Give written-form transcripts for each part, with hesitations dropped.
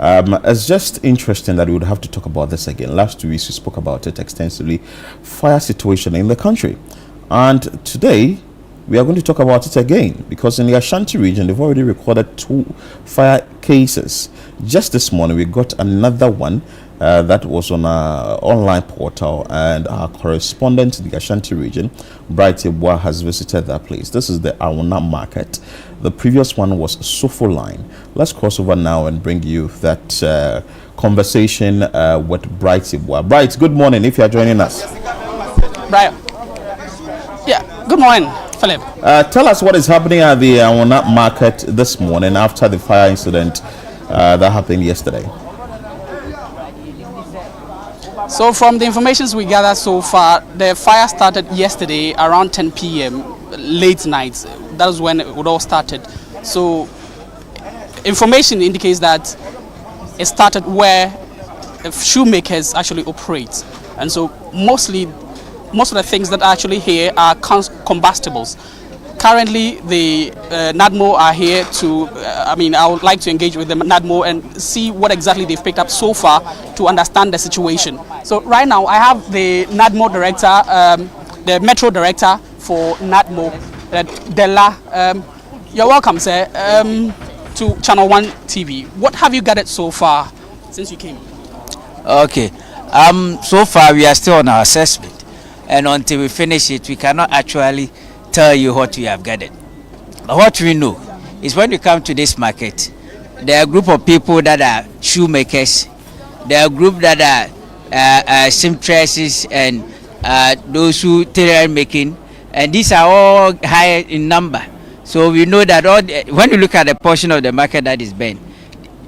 It's just interesting that we would have to talk about this again. Last 2 weeks we spoke about it extensively, fire situation in the country. And today we are going to talk about it again because in the Ashanti region they've already recorded 2 fire cases. Just this morning we got another one that was on our online portal, and our correspondent in the Ashanti region, Bright Ebwa, has visited that place. This is the Anwona Market. The previous one was Sofoline. Let's cross over now and bring you that conversation with Bright Ebwa. Bright, good morning if you are joining us. Bright. Yeah, good morning, Philip. Tell us what is happening at the Anwona Market this morning after the fire incident that happened yesterday. So from the information we gathered so far, the fire started yesterday around 10 p.m. late night. That was when it all started. So information indicates that it started where shoemakers actually operate. And so most of the things that are actually here are combustibles. Currently, the NADMO are here to, I would like to engage with the NADMO and see what exactly they've picked up so far to understand the situation. So right now, I have the NADMO director, the Metro director for NADMO, Della. You're welcome, sir, to ChannelOne TV. What have you gathered so far since you came? Okay, so far we are still on our assessment, and until we finish it, we cannot actually tell you what we have gathered. But what we know is when you come to this market, there are a group of people that are shoemakers, there are a group that are seamstresses and those who tailor making, and these are all high in number. So we know that when you look at the portion of the market that is burned,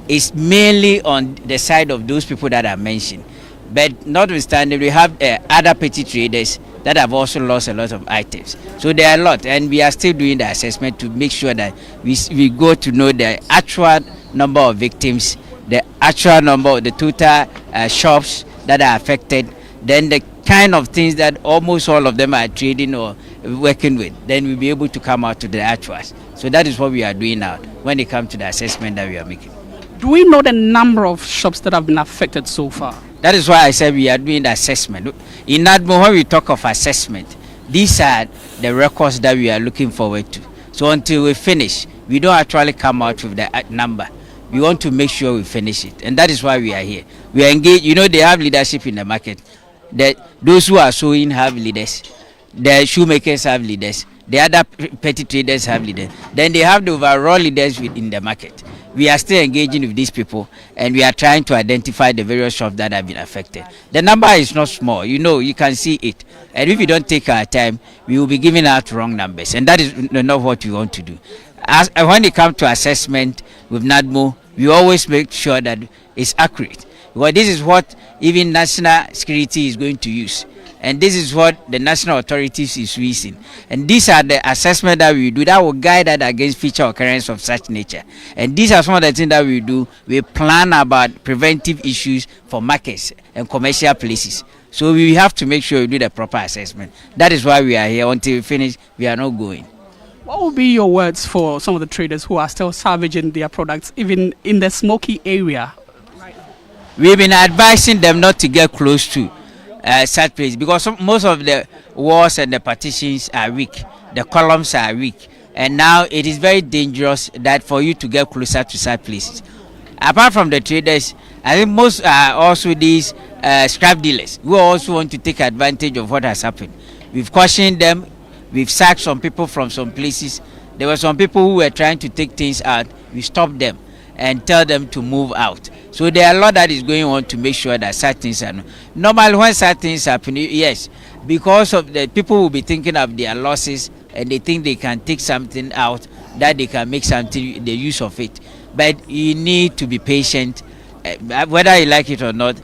it's mainly on the side of those people that are mentioned. But notwithstanding, we have other petty traders that have also lost a lot of items. So there are a lot, and we are still doing the assessment to make sure that we go to know the actual number of victims, the actual number of the total shops that are affected, then the kind of things that almost all of them are trading or working with. Then we'll be able to come out to the actuals. So that is what we are doing now when it comes to the assessment that we are making. Do we know the number of shops that have been affected so far? That is why I said we are doing the assessment. In that moment, when we talk of assessment, these are the records that we are looking forward to. So until we finish, we don't actually come out with the number. We want to make sure we finish it. And that is why we are here. We are engaged. You know, they have leadership in the market. Those who are sewing have leaders. The shoemakers have leaders. The other petty traders have leaders. Then they have the overall leaders in the market. We are still engaging with these people, and we are trying to identify the various shops that have been affected. The number is not small, you can see it. And if we don't take our time, we will be giving out wrong numbers, and that is not what we want to do. When it comes to assessment with NADMO, we always make sure that it's accurate, because this is what even national security is going to use. And this is what the national authorities is using. And these are the assessment that we do that will guide us against future occurrence of such nature. And these are some of the things that we do. We plan about preventive issues for markets and commercial places. So we have to make sure we do the proper assessment. That is why we are here. Until we finish, we are not going. What would be your words for some of the traders who are still salvaging their products, even in the smoky area? We've been advising them not to get close to such place, because most of the walls and the partitions are weak, the columns are weak, and now it is very dangerous that for you to get closer to such places. Apart from the traders, I think most are also these scrap dealers who also want to take advantage of what has happened. We've cautioned them, we've sacked some people from some places. There were some people who were trying to take things out. We stopped them and tell them to move out. So there are a lot that is going on to make sure that such things are normal. When such things happen, yes, because of the people will be thinking of their losses, and they think they can take something out, that they can make something, the use of it. But you need to be patient, whether you like it or not.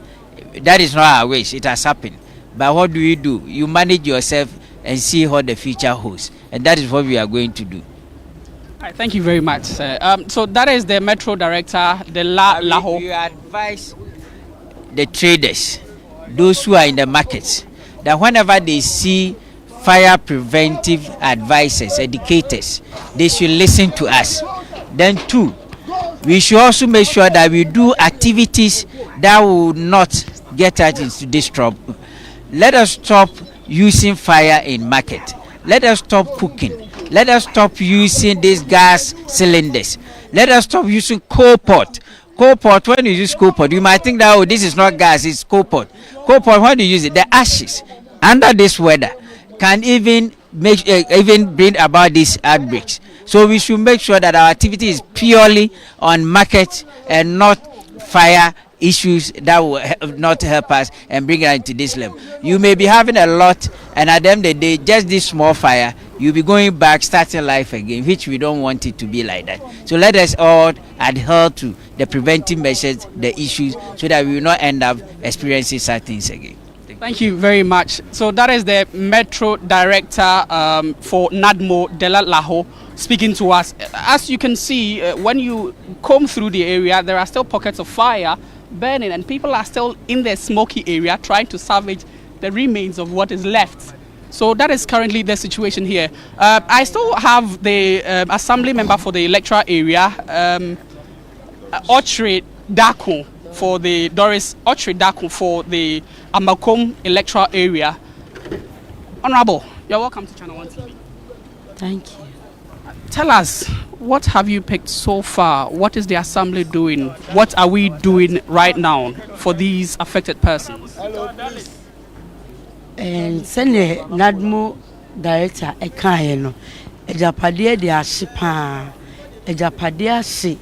That is not our wish. It has happened. But what do? You manage yourself and see what the future holds, and that is what we are going to do. Right, thank you very much, sir. So that is the Metro Director, the Laho. We advise the traders, those who are in the markets, that whenever they see fire preventive advisors, educators, they should listen to us. Then 2, We should also make sure that we do activities that will not get us into this trouble. Let us stop using fire in market. Let us stop cooking. Let us stop using these gas cylinders. Let us stop using coal pot. Coal pot, when you use coal pot, you might think that, oh, this is not gas, it's coal pot. Coal pot, when you use it, the ashes under this weather can even bring about these outbreaks. So we should make sure that our activity is purely on market and not fire issues that will not help us and bring us into this level. You may be having a lot, and at the end of the day, just this small fire, you'll be going back, starting life again, which we don't want it to be like that. So let us all adhere to the preventive measures, the issues, so that we will not end up experiencing such things again. Thank you very much. So that is the Metro Director for NADMO, Dela Laho, speaking to us. As you can see, when you comb through the area, there are still pockets of fire burning, and people are still in the smoky area trying to salvage the remains of what is left. So that is currently the situation here. I still have the assembly member for the electoral area, Ochre Daku, for the Doris Ochre Daku for the Amakom electoral area. Honorable, you're welcome to Channel One TV. Thank you. Tell us, what have you picked so far? What is the assembly doing? What are we doing right now for these affected persons? And send NADMO director Ekayeno. Ejapadia de Ashipa. Ejapadia shi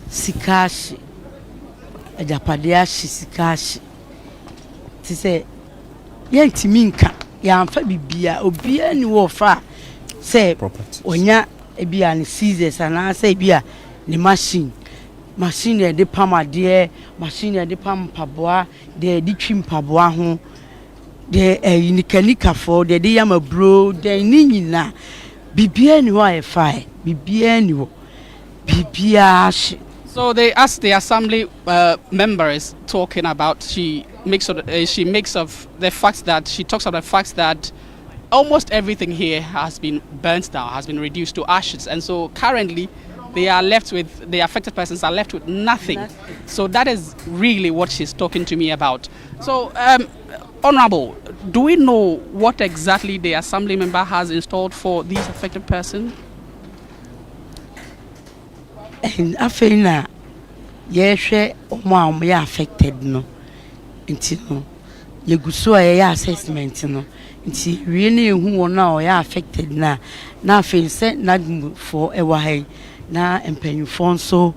sikashi. Ejapadia shi sikashi. To say, Yanti Minka, Yamfa Bibia, Obia ni wofa. Say, Onya. Ebia ni scissors and I say bia ni machine de pama de machine de pam paboa de twim paboa ho de nikanika for de yama bro de ni nyina bibia ni ho afa bibia ni ho bibia. So they asked the assembly member is talking about, she talks of the fact that almost everything here has been burnt down, has been reduced to ashes, and so currently they are left with, the affected persons are left with nothing. So that is really what she's talking to me about. So, Honorable, do we know what exactly the assembly member has installed for these affected persons? And I feel na yes, we are affected no, until you go so a assessment no. Nti really who now are affected na fe se NADMO for ewa hai na empanyufo so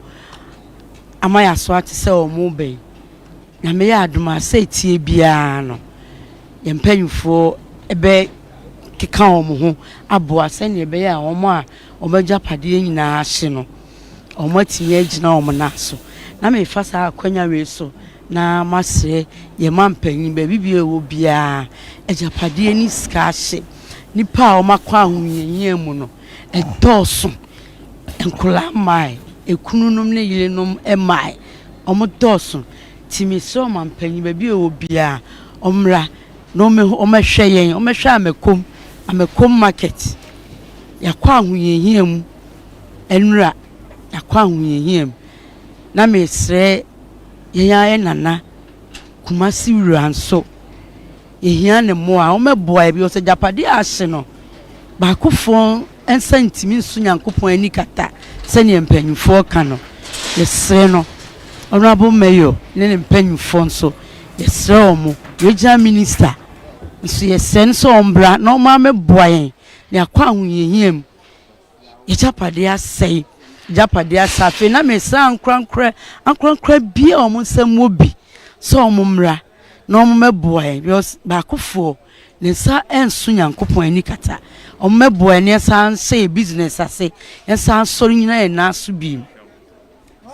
amaya so ate se o mo be na me ya aduma se tie bia no empanyufo ebe keka o mo ho aboa se ne be ya o mo a o magya pade nyina ahye no o mo tie agina o mo na so na me fa sa akwanya we so na masre ye mampanyin ba bibie wo bia ejapade ni skaahye nipa o makwa ahunyenye mu no edoso enkola mai ekununum ne yilenum emai omo doso timi so mampanyin ba bibie wo bia omra no me omehwe yen omehwe amekom market yakwa ahunyenye mu enura yakwa ahunyenye mu na mesre yaya nana kumasi wuranso ehia ne mo a o meboa bi o se japade ahye no ba kofo ensa ntimi nso nyankopon ani kata se ne mpanyufo ka no yesre no honorable mayor ne mpanyufo nso yesre omo regional minister nso yesre nso ombra na o ma meboa yen ne akwa ahunyehiam ye japade asei japade asafe na mesa ankrankra bia o nsam obi so omumra na omumeboa because bakofo ne sa enso nyankopon ani kata omumeboa ne sa say business ase ensa so nyina na so bi.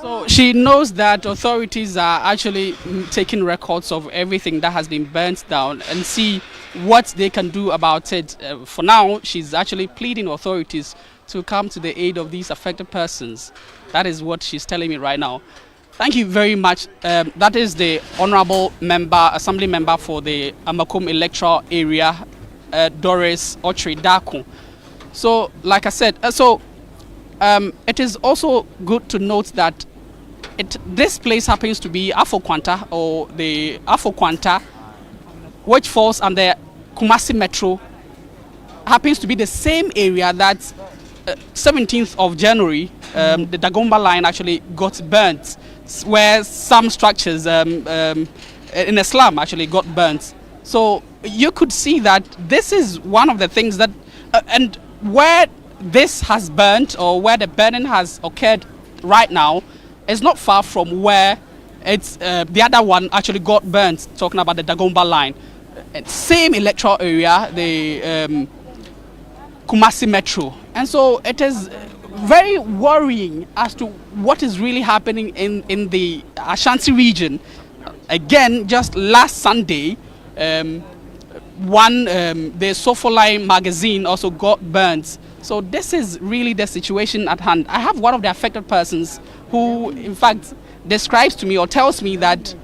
So she knows that authorities are actually taking records of everything that has been burnt down and see what they can do about it. For now, she's actually pleading authorities to come to the aid of these affected persons. That is what she's telling me right now. Thank you very much. That is the honorable member, assembly member for the Amakom electoral area, Doris Ochre Daku. So, like I said, it is also good to note that this place happens to be Afokwanta, or the Afokwanta, which falls under Kumasi Metro, happens to be the same area that 17th of January, the Dagomba line actually got burnt, where some structures in a slum actually got burnt. So you could see that this is one of the things that, and where this has burnt, or where the burning has occurred right now, is not far from where it's the other one actually got burnt, talking about the Dagomba line. Same electoral area, the Kumasi Metro. And so it is very worrying as to what is really happening in the Ashanti region. Again, just last Sunday, the Sofoline magazine also got burnt. So this is really the situation at hand. I have one of the affected persons who, in fact, describes to me or tells me that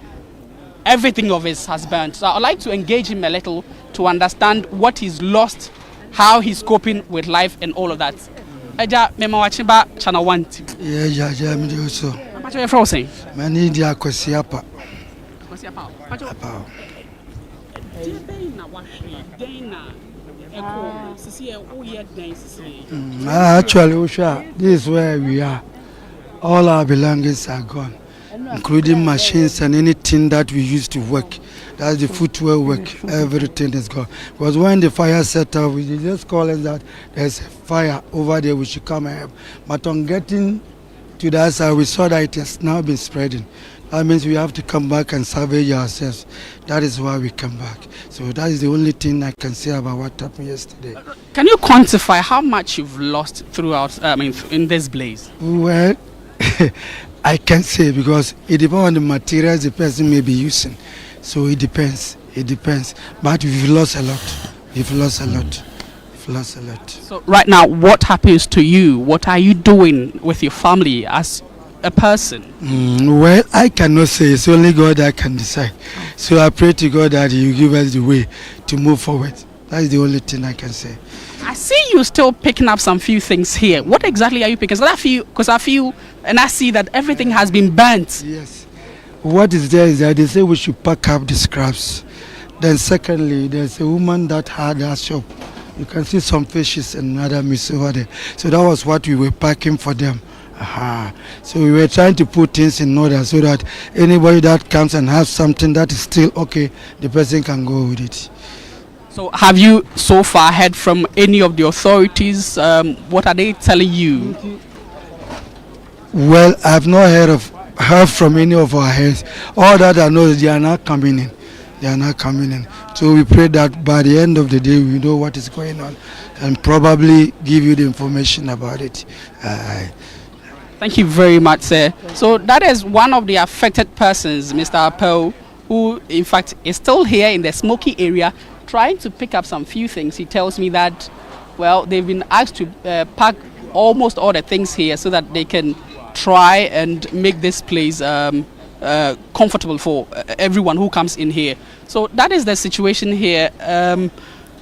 everything of his has burnt. So I'd like to engage him a little to understand what he's lost, how he's coping with life and all of that. Eja, mema wachiba ChannelOne TV. Yeah, me do so. What are you frozen? Many dia kwesiapa. Kwesiapa. Apa. Actually, this is where we are. All our belongings are gone, including machines and anything that we used to work. That's the footwear work. Everything is gone. Because when the fire set up, we just call us that there's a fire over there, we should come and help. But on getting to that side, we saw that it has now been spreading. That means we have to come back and salvage ourselves. That is why we come back. So that is the only thing I can say about what happened yesterday. Can you quantify how much you've lost throughout, in this blaze? Well, I can't say, because it depends on the materials the person may be using. So it depends. It depends. But we've lost a lot. We've lost a lot. We've lost a lot. So right now, what happens to you? What are you doing with your family as a person? Well, I cannot say. It's only God that can decide. So I pray to God that He will give us the way to move forward. That is the only thing I can say. I see you still picking up some few things here. What exactly are you picking? Because I feel and I see that everything has been burnt. Yes. What is there is that they say we should pack up the scraps. Then secondly, there's a woman that had her shop. You can see some fishes and other meats over there. So that was what we were packing for them. So we were trying to put things in order so that anybody that comes and has something that is still okay, the person can go with it. So have you so far heard from any of the authorities? What are they telling you? Well, I have not heard from any of our heads. All that I know is they are not coming in. They are not coming in. So we pray that by the end of the day we know what is going on and probably give you the information about it. Thank you very much, sir. So that is one of the affected persons, Mr. Appel, who in fact is still here in the smoky area trying to pick up some few things. He tells me that, well, they've been asked to pack almost all the things here so that they can try and make this place comfortable for everyone who comes in here. So that is the situation here.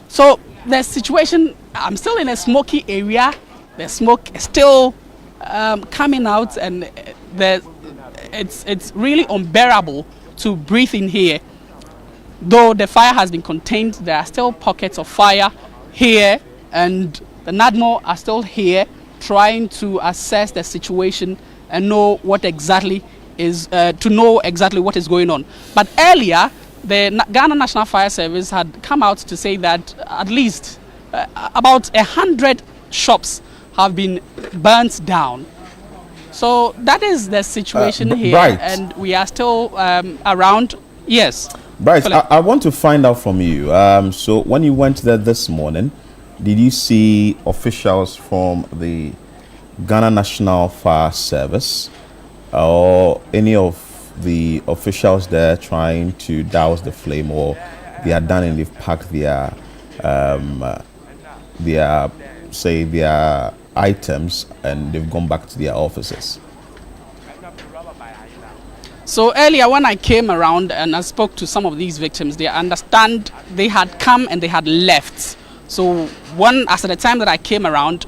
So the situation, I'm still in a smoky area. The smoke is still coming out, and it's really unbearable to breathe in here. Though the fire has been contained, there are still pockets of fire here, and the NADMO are still here trying to assess the situation and know what exactly is what is going on. But earlier, the Ghana National Fire Service had come out to say that at least about 100 shops have been burnt down. So that is the situation here, Bright. and we are still around. Yes. Bryce, I want to find out from you. So when you went there this morning, did you see officials from the Ghana National Fire Service or any of the officials there trying to douse the flame, or they are done and they've packed their items and they've gone back to their offices? So earlier when I came around and I spoke to some of these victims, they understand they had come and they had left. So as at the time that I came around,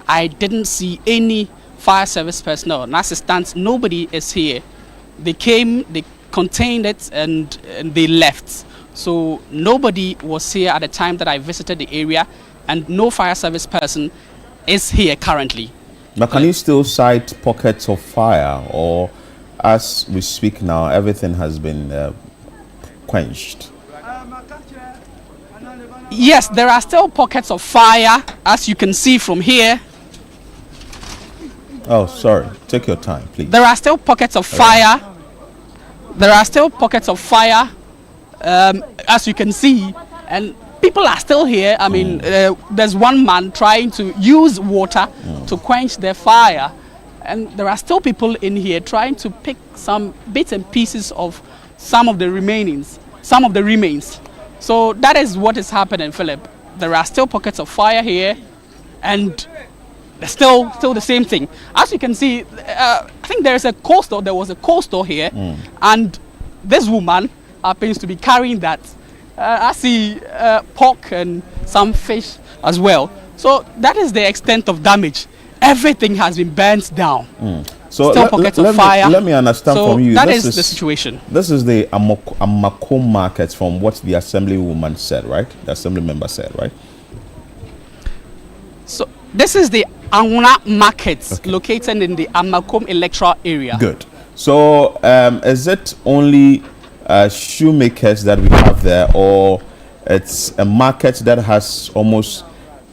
I didn't see any fire service personnel. And as it stands, nobody is here. They came, they contained it, and they left. So nobody was here at the time that I visited the area, and no fire service person is here currently. But can you still cite pockets of fire, or as we speak now, everything has been quenched? Yes, there are still pockets of fire, as you can see from here. Oh, sorry. Take your time, please. There are still pockets of fire. There are still pockets of fire, as you can see, and people are still here. I mean, there's one man trying to use water to quench their fire, and there are still people in here trying to pick some bits and pieces of some of the remains. So that is what is happening, Philip. There are still pockets of fire here, and still the same thing. As you can see, I think there was a coal store here, and this woman happens to be carrying that. I see pork and some fish as well. So that is the extent of damage. Everything has been burnt down. So still pockets of fire. Let me understand so from you. That is the situation. This is the Anwona Market, from what the assemblywoman said, right? The assembly member said, right? So this is the Anwona Market, located in the Anwona electoral area. Good. So is it only shoemakers that we have there, or it's a market that has almost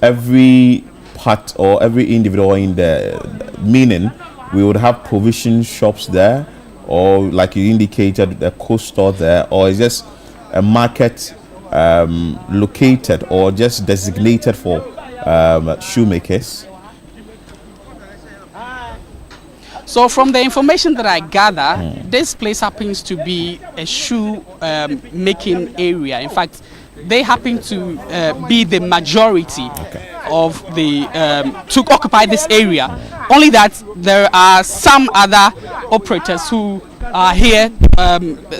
every part or every individual in there? Meaning we would have provision shops there, or like you indicated, a coal store there, or is just a market located or just designated for shoemakers? So from the information that I gather, this place happens to be a shoe making area. In fact, they happen to be the majority of the to occupy this area. Only that there are some other operators who are here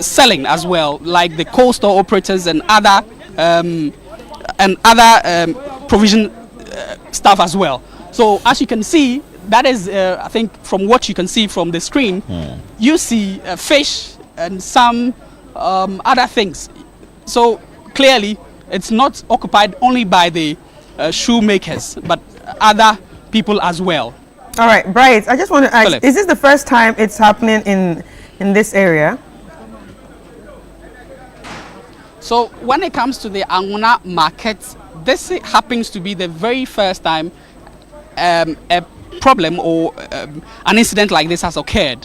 selling as well, like the coal store operators and other provision staff as well. So as you can see, that is, I think, from what you can see from the screen, you see fish and some other things. So clearly, it's not occupied only by the shoemakers, but other people as well. All right, Bright, I just want to ask, Philip. is this the first time it's happening in this area? So when it comes to the Anwona Market, this happens to be the very first time a problem or an incident like this has occurred.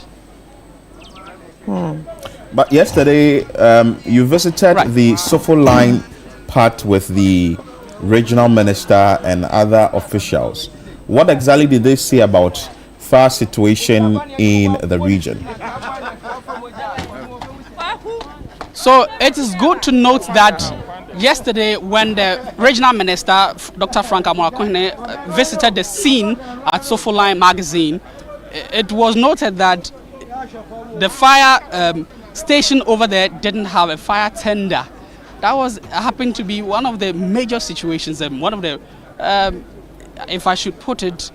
But yesterday, you visited the Sofoline part with the regional minister and other officials. What exactly did they say about fire situation in the region? So it is good to note that yesterday, when the regional minister, Dr. Frank Amorakone, visited the scene at Sofoline Magazine, it was noted that the fire station over there didn't have a fire tender. That happened to be one of the major situations, and one of the, if I should put it,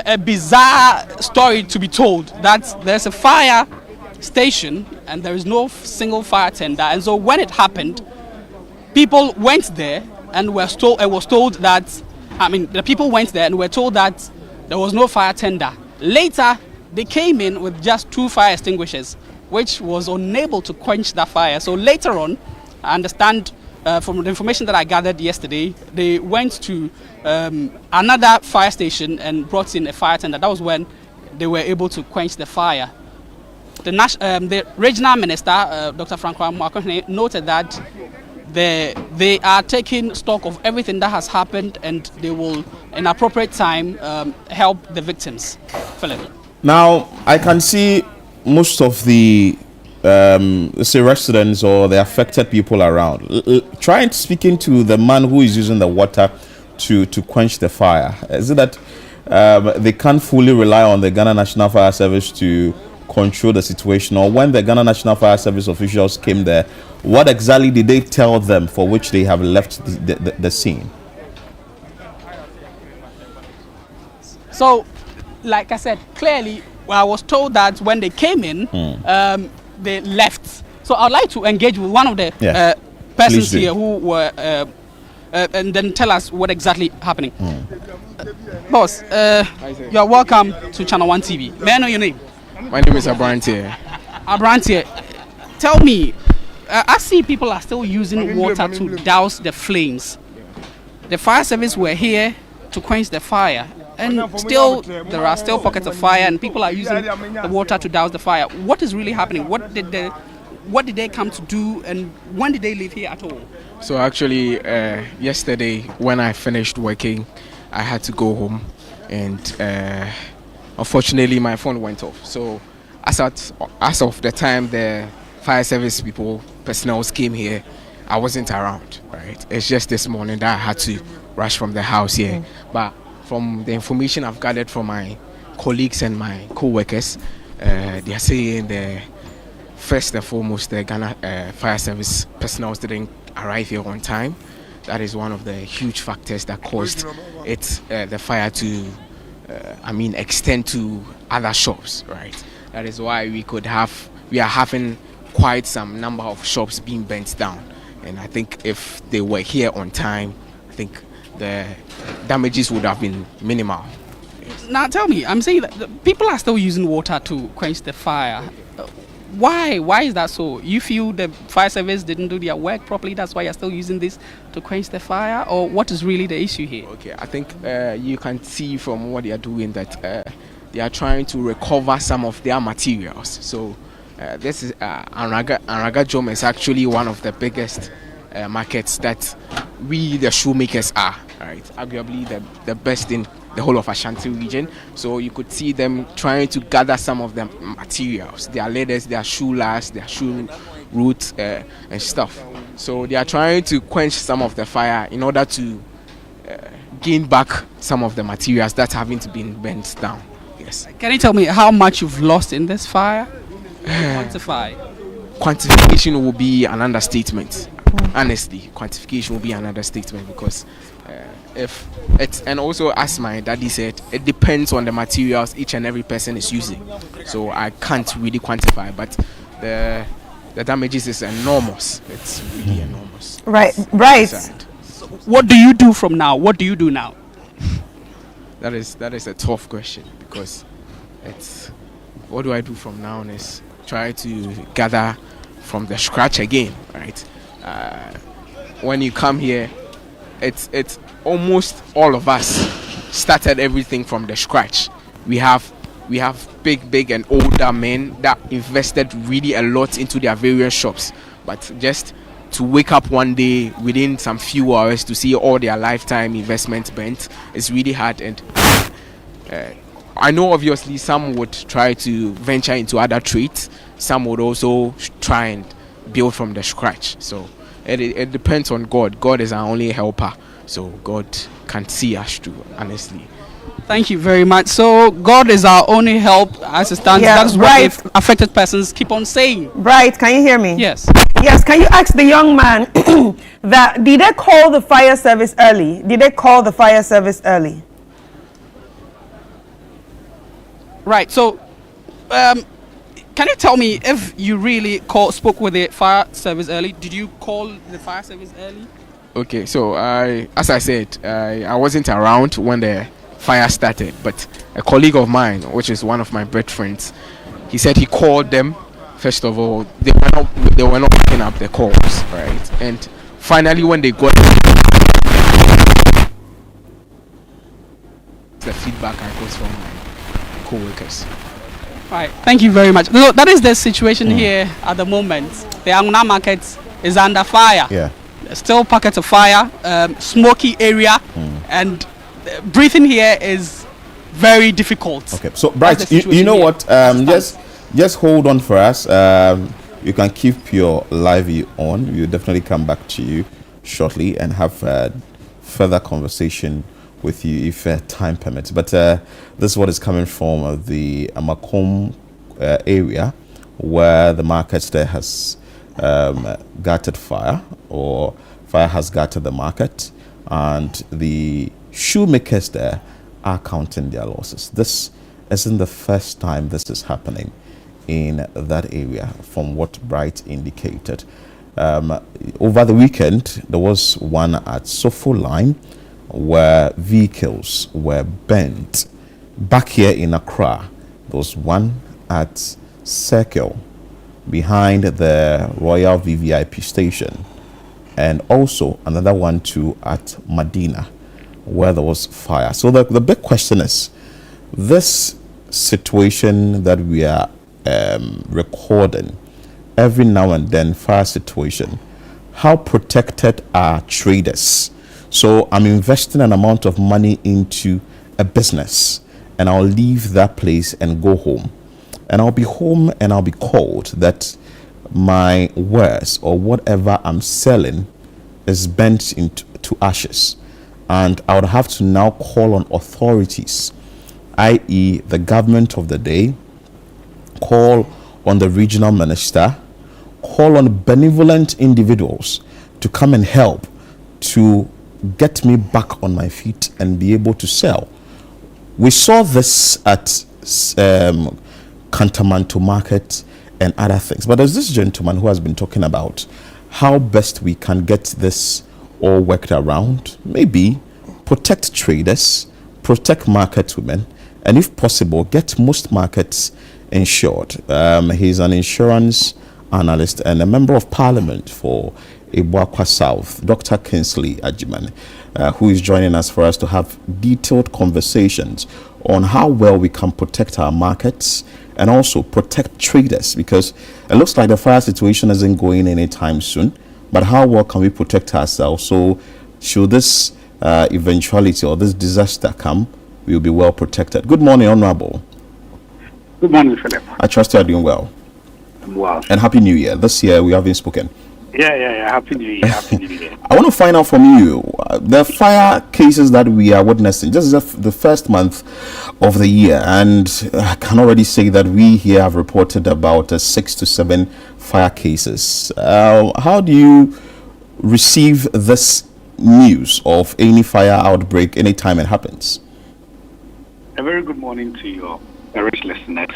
a bizarre story to be told, that there's a fire station and there is no single fire tender. And so when it happened, people went there and it was told that, the people went there and were told that there was no fire tender. Later, they came in with just 2 fire extinguishers, which was unable to quench that fire. So later on, I understand from the information that I gathered yesterday, they went to another fire station and brought in a fire tender. That was when they were able to quench the fire. The regional minister, Dr. Frank Amorakone, noted that they are taking stock of everything that has happened, and they will, in appropriate time, help the victims. Philip. Now, I can see most of the say residents or the affected people around. Try speaking to the man who is using the water to quench the fire. Is it that they can't fully rely on the Ghana National Fire Service to control the situation, or when the Ghana National Fire Service officials came there, what exactly did they tell them for which they have left the scene? So like I said, clearly, I was told that when they came in, they left. So I'd like to engage with one of the persons here who were, and then tell us what exactly happening. Boss, you're welcome to Channel One TV. May I know your name? My name is Abrantier. Abrantier, tell me, I see people are still using water to douse the flames. The fire service were here to quench the fire, and still there are still pockets of fire, and people are using the water to douse the fire. What is really happening? What did they come to do, and when did they leave here at all? So actually, yesterday when I finished working, I had to go home, and unfortunately my phone went off. So as of the time the fire service personnel came here, I wasn't around, right? It's just this morning that I had to rush from the house here. But from the information I've gathered from my colleagues and my co-workers, they are saying first and foremost, the Ghana fire service personnel didn't arrive here on time. That is one of the huge factors that caused the fire to, extend to other shops, right? That is why we are having quite some number of shops being burnt down. And I think if they were here on time, I think the damages would have been minimal. Now tell me, I'm saying that people are still using water to quench the fire. Why? Why is that so? You feel the fire service didn't do their work properly, that's why you're still using this to quench the fire? Or what is really the issue here? Okay, I think you can see from what they are doing that they are trying to recover some of their materials. So this is Anraga Jom is actually one of the biggest markets that we the shoemakers are, right? Arguably the best in the whole of Ashanti region. So you could see them trying to gather some of the materials, their leathers, their shoe last, their shoe roots and stuff. So they are trying to quench some of the fire in order to gain back some of the materials that haven't been burnt down. Yes. Can you tell me how much you've lost in this fire? Quantify. Quantification will be an understatement. Honestly, quantification will be an understatement because if it's, and also as my daddy said, it depends on the materials each and every person is using. So I can't really quantify, but the damages is enormous. It's really enormous. Right, It's right. sad. So what do you do from now? What do you do now? That is a tough question because it's what do I do from now is try to gather from the scratch again, right? When you come here, it's almost all of us started everything from the scratch. We have big and older men that invested really a lot into their various shops, but just to wake up one day within some few hours to see all their lifetime investments burnt is really hard. And I know obviously some would try to venture into other trades, some would also try and build from the scratch. So it depends on God. God is our only helper, so God can see us through, honestly. Thank you very much. So God is our only help as it stands. Yeah, That's what right. the affected persons keep on saying. Right, can you hear me? Yes. Yes, can you ask the young man that did they call the fire service early? Did they call the fire service early? Right. So, can you tell me if you really spoke with the fire service early? Did you call the fire service early? Okay, so as I said, I wasn't around when the fire started, but a colleague of mine, which is one of my best friends, he said he called them. First of all, they were not picking up the calls, right? And finally, when they got the feedback I got from my co-workers. Right. Thank you very much. So that is the situation here at the moment. The Anwona Market is under fire. Yeah. There's still pockets of fire, smoky area, and breathing here is very difficult. Okay. So, That's Bright, the you know situation what? Just hold on for us. You can keep your live view on. We'll definitely come back to you shortly and have further conversation with you if time permits. But this is what is coming from the Amakom area, where the market there has gutted fire, or fire has gutted the market, and the shoemakers there are counting their losses. This isn't the first time this is happening in that area, from what Bright indicated. Over the weekend, there was one at Sofoline where vehicles were burnt. Back here in Accra, there was one at Circle behind the Royal VVIP station, and also another one too at Medina where there was fire. So the big question is, this situation that we are recording every now and then, fire situation, how protected are traders? So I'm investing an amount of money into a business, and I'll leave that place and go home, and I'll be home and I'll be called that my wares or whatever I'm selling is burnt into ashes, and I would have to now call on authorities, i.e. the government of the day, call on the regional minister, call on benevolent individuals to come and help to get me back on my feet and be able to sell. We saw this at Anwona Market and other things, but there's this gentleman who has been talking about how best we can get this all worked around, maybe protect traders, protect market women, and if possible, get most markets insured. He's an insurance analyst and a member of parliament for Ibuakwa South, Dr. Kingsley Ajiman, who is joining us for us to have detailed conversations on how well we can protect our markets and also protect traders, because it looks like the fire situation isn't going anytime soon, but how well can we protect ourselves? So should this eventuality or this disaster come, we'll be well protected. Good morning, Honorable. Good morning, Philip. I trust you are doing well. I'm well. And Happy New Year. This year we haven't spoken. Yeah. Happy New Year. Happy New Year. I want to find out from you the fire cases that we are witnessing. This is the first month of the year, and I can already say that we here have reported about 6 to 7 fire cases. How do you receive this news of any fire outbreak anytime it happens? A very good morning to your various listeners.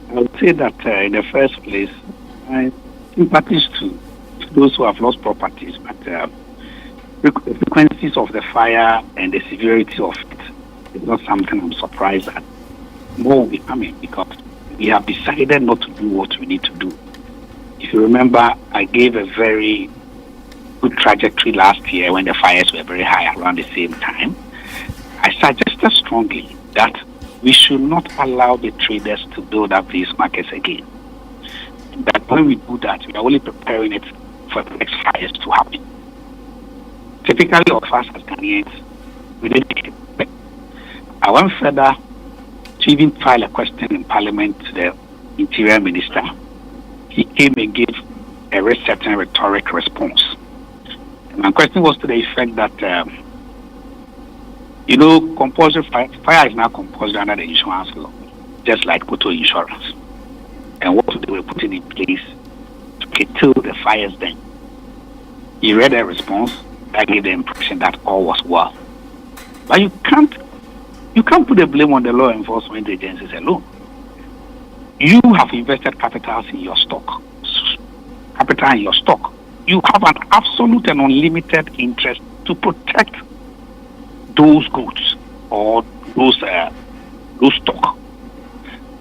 I would say that in the first place, I sympathize to those who have lost properties, but the frequencies of the fire and the severity of it is not something I'm surprised at. More will be coming because we have decided not to do what we need to do. If you remember, I gave a very good trajectory last year when the fires were very high around the same time. I suggested strongly that we should not allow the traders to build up these markets again. That when we do that, we are only preparing it for the next fires to happen. Typically of us as Ghanaians, we didn't expect. I went further to even file a question in Parliament to the Interior Minister. He came and gave a very certain rhetoric response. And my question was to the effect that compulsory fire is now compulsory under the insurance law, just like auto insurance. And what they were putting in place to curtail the fires then. He read a response that gave the impression that all was well. But you can't put the blame on the law enforcement agencies alone. You have invested capital in your stock. You have an absolute and unlimited interest to protect those goods or those stock.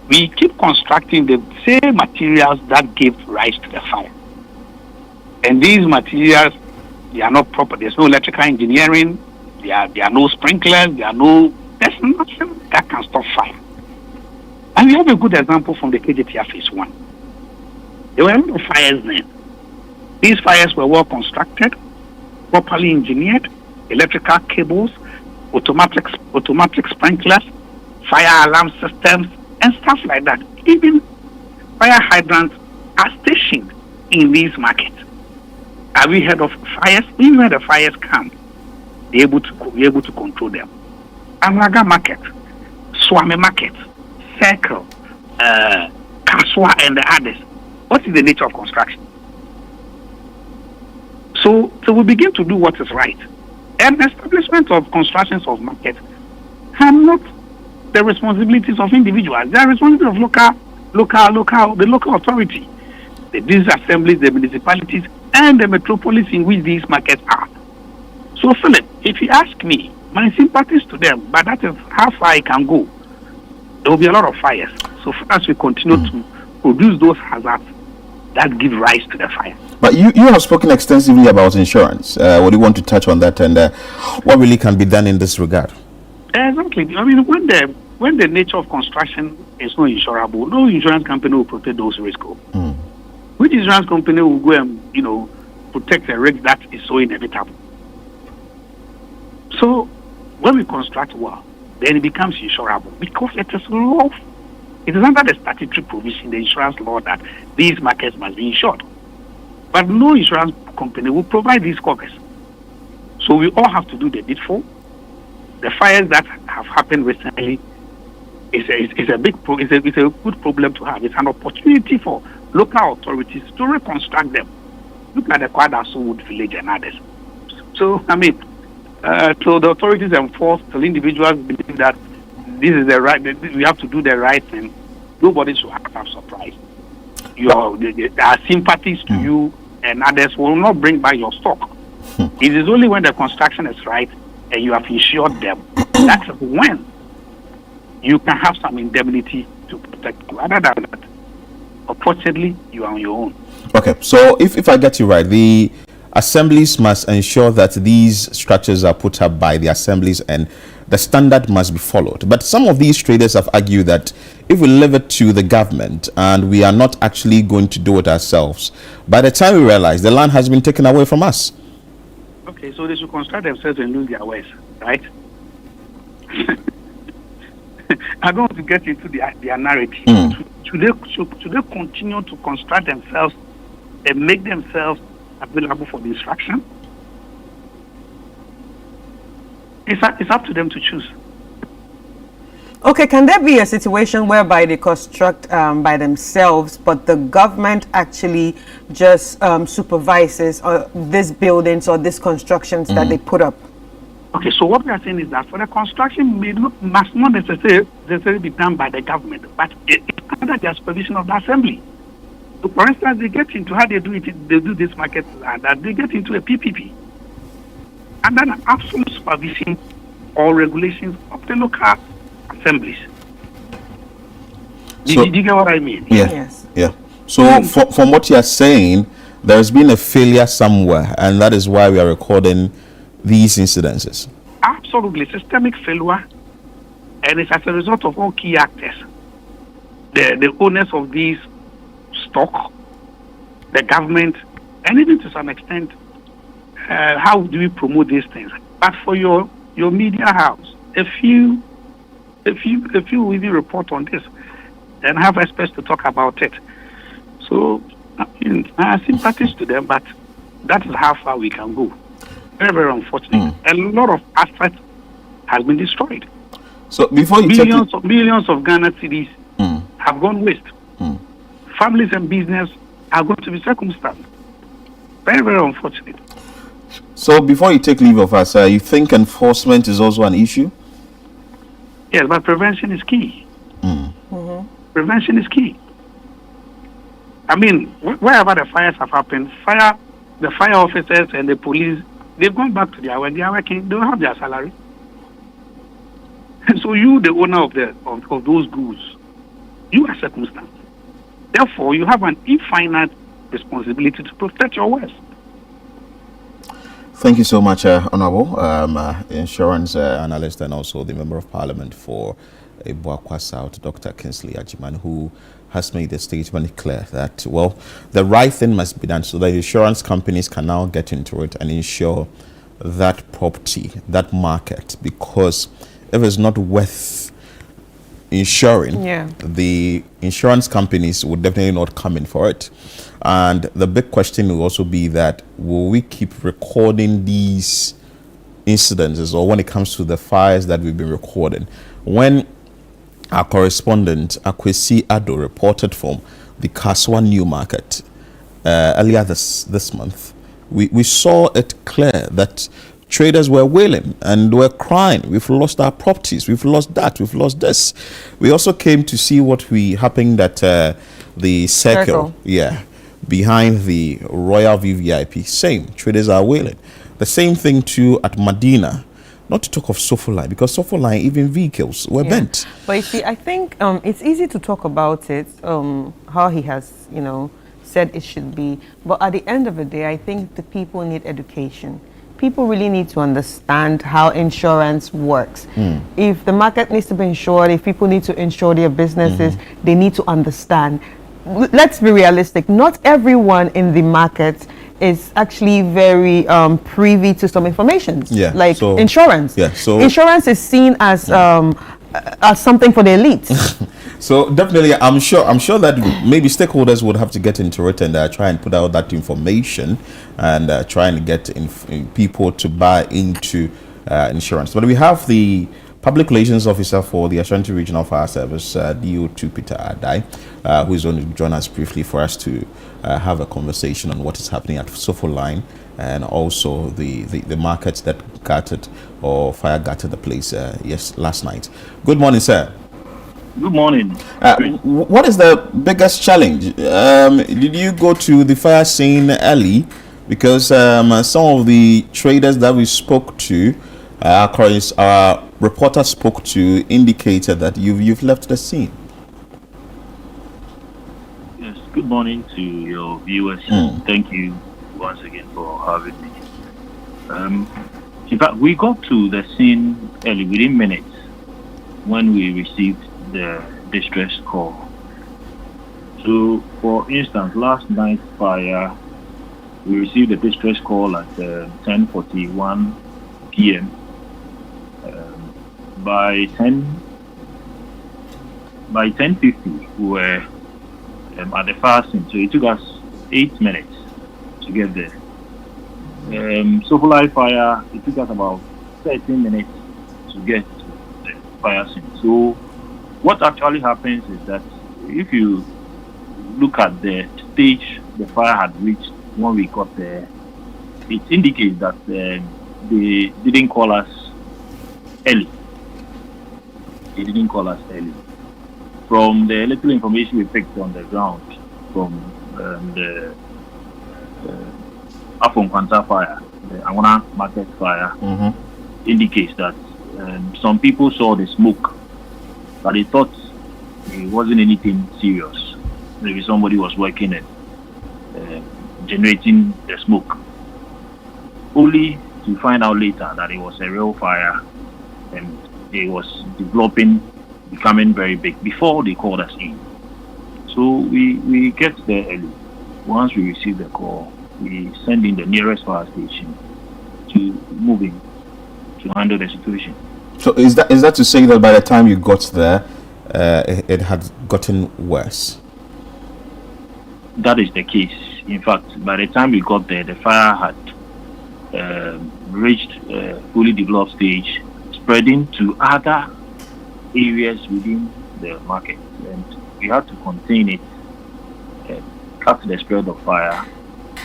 We keep constructing the same materials that give rise to the fire. And these materials, they are not proper. There's no electrical engineering. There are no sprinklers. There's nothing that can stop fire. And we have a good example from the KJTR Phase 1. There were no fires then. These fires were well constructed, properly engineered, electrical cables, automatic sprinklers, fire alarm systems, and stuff like that. Even fire hydrants are stationed in these markets. Have we heard of fires? Even when the fires come, be able to control them. Anwona Market, Swami Market, Circle, Kaswa, and the others. What is the nature of construction? So we begin to do what is right. And establishment of constructions of markets are not the responsibilities of individuals. They are responsibility of the local authority, these assemblies, the municipalities, and the metropolis in which these markets are. So, Philip, if you ask me, my sympathies to them, but that is how far I can go. There will be a lot of fires. So, as we continue to produce those hazards that give rise to the fire. But you have spoken extensively about insurance. What do you want to touch on that, and what really can be done in this regard? Exactly. I mean, when the nature of construction is not insurable, no insurance company will protect those risks. Which insurance company will go and protect a risk that is so inevitable? So when we construct well, then it becomes insurable because it is law. It is under the statutory provision, the insurance law, that these markets must be insured. But no insurance company will provide these covers. So we all have to do the needful. The fires that have happened recently is a good problem to have. It's an opportunity for local authorities to reconstruct them. Look at the Kwadaso village and others. So, I mean, till the authorities enforce, till individuals believe that this is the right, we have to do the right thing, nobody should have surprise. Our sympathies to you and others will not bring back your stock. It is only when the construction is right and you have insured them, that's when you can have some indemnity to protect them. Other than that, unfortunately, you are on your own. Okay, so if I get you right, the assemblies must ensure that these structures are put up by the assemblies and the standard must be followed. But some of these traders have argued that if we leave it to the government and we are not actually going to do it ourselves, by the time we realize the land has been taken away from us. Okay, so they should construct themselves and lose their ways, right? I don't want to get into their narrative. Should they continue to construct themselves and make themselves available for the instruction? It's up to them to choose. Okay, can there be a situation whereby they construct by themselves, but the government actually just supervises these buildings or these constructions that they put up? Okay, so what we are saying is that for the construction must not necessarily be done by the government, but it's under the supervision of the assembly. So for instance, they get into how they do this market, that they get into a PPP under an absolute supervision or regulations of the local assemblies. Did you get what I mean? Yeah. Yes. Yeah. So from what you are saying, there has been a failure somewhere, and that is why we are recording these incidences. Absolutely, systemic failure, and it's as a result of all key actors, the owners of these stock, the government, and even to some extent, how do we promote these things? But for your media house, if you even report on this and have experts to talk about it, so I have sympathies to them, but that is how far we can go. Very, very unfortunate. A lot of assets has been destroyed. So before you millions of Ghana cedis have gone waste. Families and business are going to be circumstanced. Very, very unfortunate. So before you take leave of us, you think enforcement is also an issue? Yes, but prevention is key. Prevention is key. I mean, wherever the fires have happened, the fire officers and the police, they've gone back to their work. They are working. They don't have their salary. And so you, the owner of those goods, you are circumstanced. Therefore, you have an infinite responsibility to protect your wealth. Thank you so much, Honorable Insurance Analyst and also the Member of Parliament for Boakwa South, Dr. Kingsley Ajiman, who has made the statement clear that, well, the right thing must be done so that insurance companies can now get into it and insure that property, that market, because if it's not worth insuring, the insurance companies would definitely not come in for it. And the big question will also be that, will we keep recording these incidences, or when it comes to the fires that we've been recording? When our correspondent Akwesi Ado reported from the ChannelOne New Market earlier this month, we saw it clear that traders were wailing and were crying. We've lost our properties. We've lost that. We've lost this. We also came to see what happened at the circle. Yeah, behind the Royal VVIP. Same. Traders are wailing. The same thing too at Medina. Not to talk of Sofoline, because Sofoline, even vehicles were bent. But you see, I think it's easy to talk about it, how he has, said it should be. But at the end of the day, I think the people need education. People really need to understand how insurance works. If the market needs to be insured, if people need to insure their businesses, they need to understand. Let's be realistic. Not everyone in the market is actually very privy to some information, like insurance. So insurance is seen as something for the elite. So definitely, I'm sure that maybe stakeholders would have to get into it and try and put out that information and try and get people to buy into insurance. But we have the Public Relations Officer for the Ashanti Regional Fire Service, DO2 Peter Adai, who is going to join us briefly for us to have a conversation on what is happening at Sofoline and also the markets that gutted or fire gutted the place last night. Good morning, sir. Good morning. What is the biggest challenge? Did you go to the fire scene early? Because some of the traders that we spoke to, our reporter spoke to, indicated that you've left the scene. Yes. Good morning to your viewers. Thank you once again for having me. In fact, we got to the scene early, within minutes, when we received the distress call. So, for instance, last night's fire, we received a distress call at 10:41 p.m. By 10:50, we were at the fire scene. So it took us 8 minutes to get there. Sofoline fire, it took us about 13 minutes to get to the fire scene. So what actually happens is that if you look at the stage the fire had reached when we got there, it indicates that they didn't call us early. They didn't call us early. From the little information we picked on the ground from the Anwona fire, the Anwona Market fire, indicates that some people saw the smoke, but they thought it wasn't anything serious. Maybe somebody was working and generating the smoke, only to find out later that it was a real fire and it was becoming very big before they called us in. So we get there early. Once we receive the call, we send in the nearest fire station to move in to handle the situation. So is that to say that by the time you got there, it had gotten worse? That is the case. In fact, by the time we got there, the fire had reached a fully developed stage, spreading to other areas within the market, and we had to contain it, cut the spread of fire,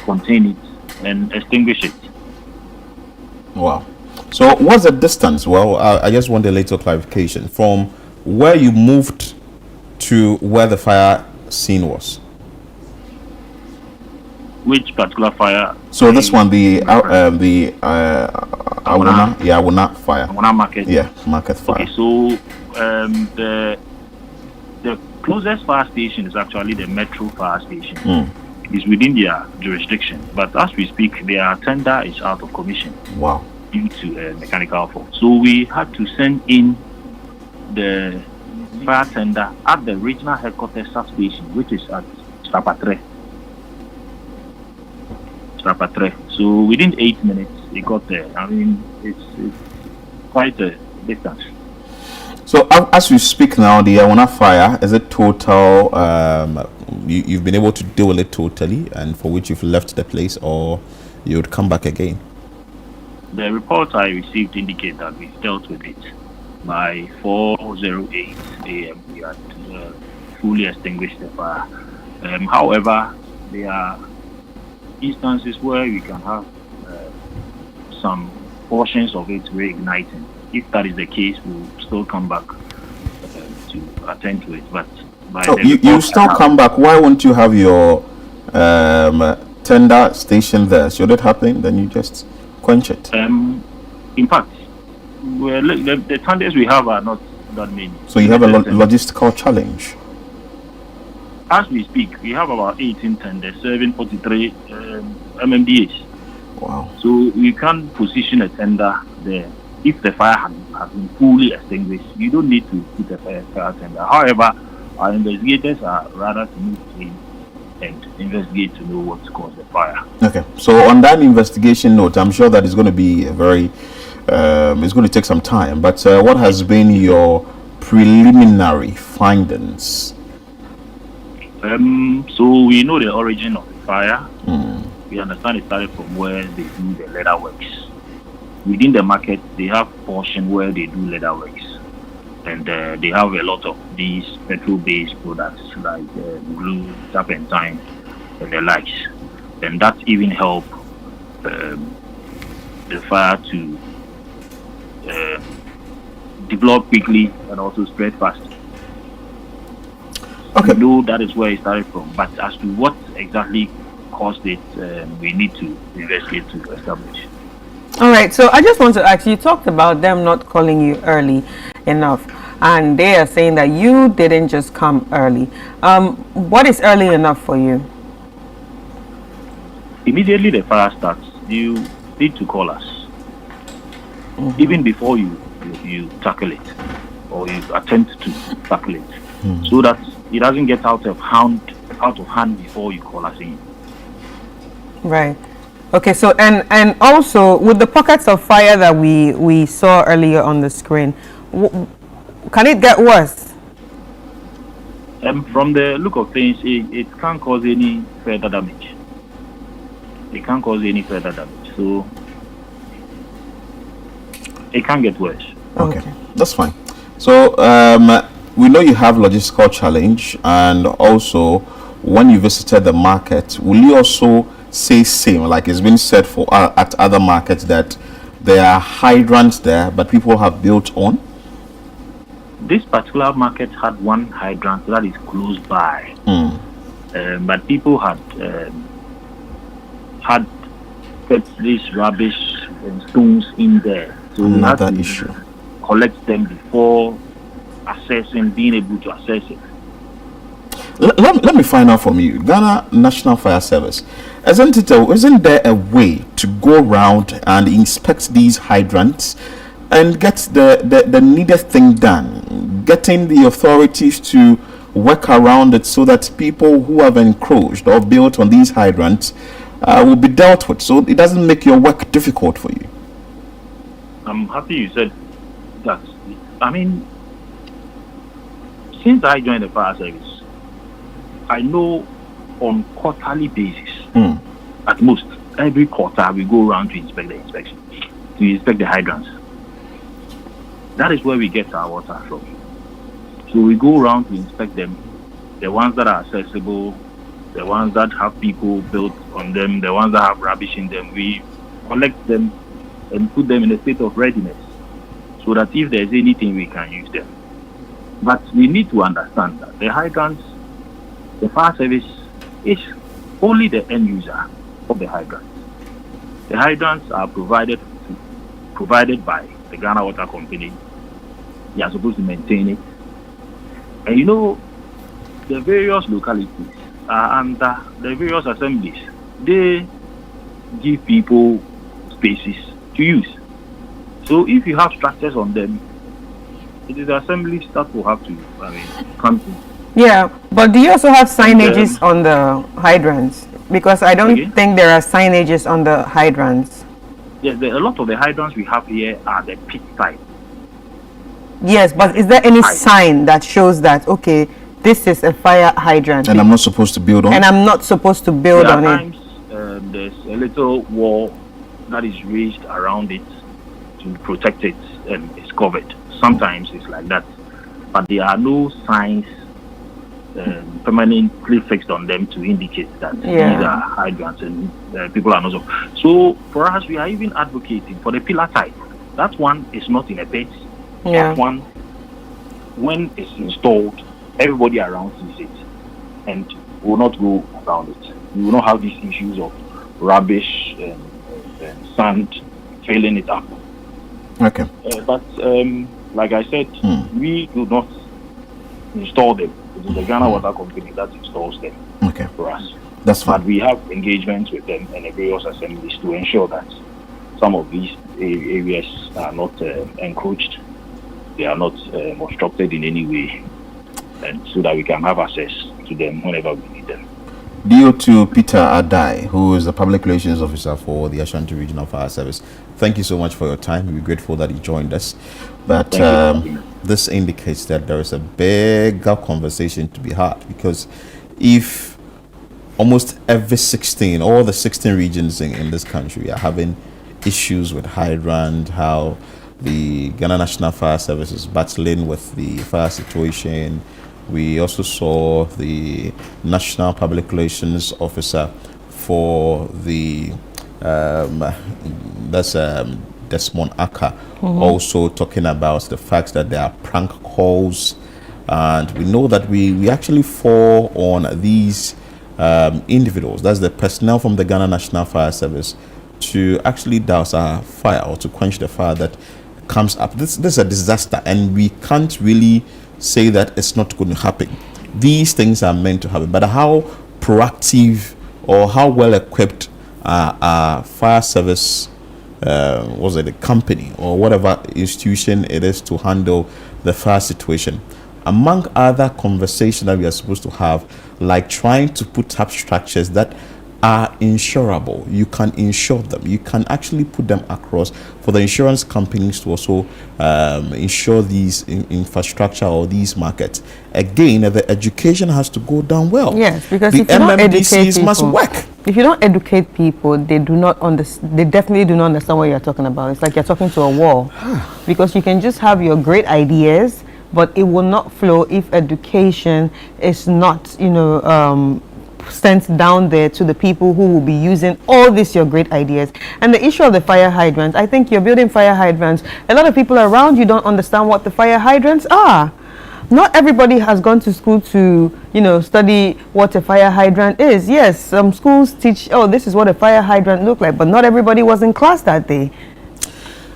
contain it, and extinguish it. Wow. So what's the distance? Well, I just want a little clarification from where you moved to where the fire scene was. Which particular fire? So this one, the Anwona fire. Anwona Market. Yeah, Market fire. Okay, so the closest fire station is actually the Metro fire station. It's within their jurisdiction, but as we speak, their tender is out of commission. Wow. Due to a mechanical fault. So we had to send in the fire tender at the regional headquarters substation, which is at Strapatre. So within 8 minutes, it got there. I mean, it's quite a distance. So as we speak now, the Anwona fire, is it total? You've been able to deal with it totally, and for which you've left the place, or you would come back again? The report I received indicate that we've dealt with it. By 4:08 a.m., we had fully extinguished the fire. However, there are instances where we can have some portions of it reigniting. If that is the case, we'll still come back to attend to it. But you still come back. Why won't you have your tender station there? Should it happen, then you just quench it. In fact, the tenders we have are not that many. So you have a logistical challenge. As we speak, we have about 18 tenders serving 43 MMDAs. Wow. So we can't position a tender there. If the fire has been fully extinguished, you don't need to put a fire tender. However, our investigators are rather to move in and investigate to know what caused the fire. Okay. So on that investigation note, I'm sure that it's going to be a very, it's going to take some time. But what has been your preliminary findings? So we know the origin of the fire. We understand it started from where they do the leather works. Within the market, they have portion where they do leather works, and they have a lot of these petrol-based products like glue, turpentine, and the likes. And that even help the fire to develop quickly and also spread fast. Okay. We know that is where it started from, but as to what exactly caused it, we need to investigate to establish. All right, so I just want to ask you, talked about them not calling you early enough, and they are saying that you didn't just come early. What is early enough for you? Immediately the fire starts, you need to call us. Even before you tackle it, or you attempt to tackle it, so that it doesn't get out of hand before you call us in. Right. Okay, so and also with the pockets of fire that we saw earlier on the screen, can it get worse? From the look of things, it can't cause any further damage. It can't cause any further damage, so it can get worse. Okay, that's fine. So we know you have logistical challenge, and also when you visited the market, will you also say same like it's been said for at other markets that there are hydrants there but people have built on? This particular market had one hydrant that is close by, but people had kept this rubbish and stones in there, so another issue. Collect them before being able to assess it. Let me find out from you, Ghana National Fire Service. Isn't there a way to go around and inspect these hydrants and get the needed thing done, getting the authorities to work around it so that people who have encroached or built on these hydrants will be dealt with, so it doesn't make your work difficult for you? I'm happy you said that. I mean, since I joined the fire service, I know on quarterly basis, at most every quarter we go around to inspect the hydrants. That is where we get our water from. So we go around to inspect them, the ones that are accessible, the ones that have people built on them, the ones that have rubbish in them. We collect them and put them in a state of readiness, so that if there's anything we can use them. But we need to understand that the hydrants, the fire service is only the end user of the hydrants. The hydrants are provided by the Ghana Water Company. They are supposed to maintain it. And you know, the various localities are under the various assemblies. They give people spaces to use. So if you have structures on them, it is the assemblies that will have to come to. Yeah, but do you also have signages on the hydrants? Because I don't think there are signages on the hydrants. Yes, a lot of the hydrants we have here are the pit type. Yes, but is there any sign that shows that, okay, this is a fire hydrant and I'm not supposed to build on it? And I'm not supposed to build on it? There's a little wall that is raised around it to protect it, and it's covered. Sometimes it's like that, but there are no signs permanently fixed on them to indicate that these are hydrants and people are not. So for us, we are even advocating for the pillar type. That one is not in a pit. That one, when it's installed, everybody around sees it and will not go around it. You will not have these issues of rubbish and sand filling it up. Okay. But like I said, we do not install them. It is the Ghana Water Company that installs them for us. That's fine. But we have engagements with them and the various assemblies to ensure that some of these areas are not encroached, they are not obstructed in any way, and so that we can have access to them whenever we need them. DO2 Peter Adai, who is the Public Relations Officer for the Ashanti Regional Fire Service, thank you so much for your time. We're grateful that you joined us. But this indicates that there is a bigger conversation to be had, because if almost every 16, all the 16 regions in this country are having issues with hydrant, how the Ghana National Fire Service is battling with the fire situation. We also saw the National Public Relations Officer for the Desmond Aka, also talking about the fact that there are prank calls, and we know that we actually fall on these individuals, that's the personnel from the Ghana National Fire Service, to actually douse a fire or to quench the fire that comes up. This is a disaster, and we can't really say that it's not going to happen. These things are meant to happen, but how proactive or how well equipped our fire service, was it a company or whatever institution it is, to handle the fire situation? Among other conversations that we are supposed to have, like trying to put up structures that are insurable. You can insure them. You can actually put them across for the insurance companies to also insure these infrastructure or these markets. Again, the education has to go down well. Yes, because the if you don't educate MMDCs must people, work. if you don't educate people, they do not understand. They definitely do not understand what you're talking about. It's like you're talking to a wall, because you can just have your great ideas, but it will not flow if education is not, sent down there to the people who will be using all these your great ideas. And the issue of the fire hydrants, I think you're building fire hydrants. A lot of people around you don't understand what the fire hydrants are. Not everybody has gone to school to, study what a fire hydrant is. Yes, some schools teach, this is what a fire hydrant look like, but not everybody was in class that day.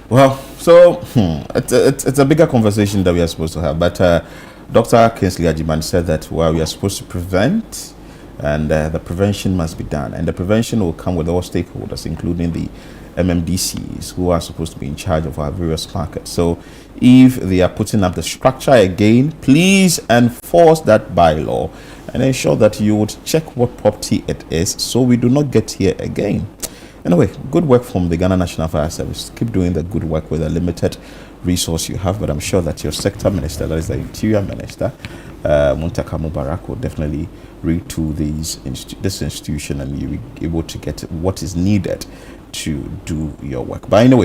Well, so it's a bigger conversation that we are supposed to have. But Dr. Kingsley Ajiman said that we are supposed to prevent, and the prevention must be done, and the prevention will come with all stakeholders, including the MMDCs, who are supposed to be in charge of our various markets. So if they are putting up the structure again, please enforce that bylaw and ensure that you would check what property it is, so we do not get here again. Anyway, good work from the Ghana National Fire Service. Keep doing the good work with the limited resource you have, but I'm sure that your sector minister, that is the Interior Minister, Muntaka Mubarak, will definitely read to this institution, and you'll be able to get what is needed to do your work. But anyway,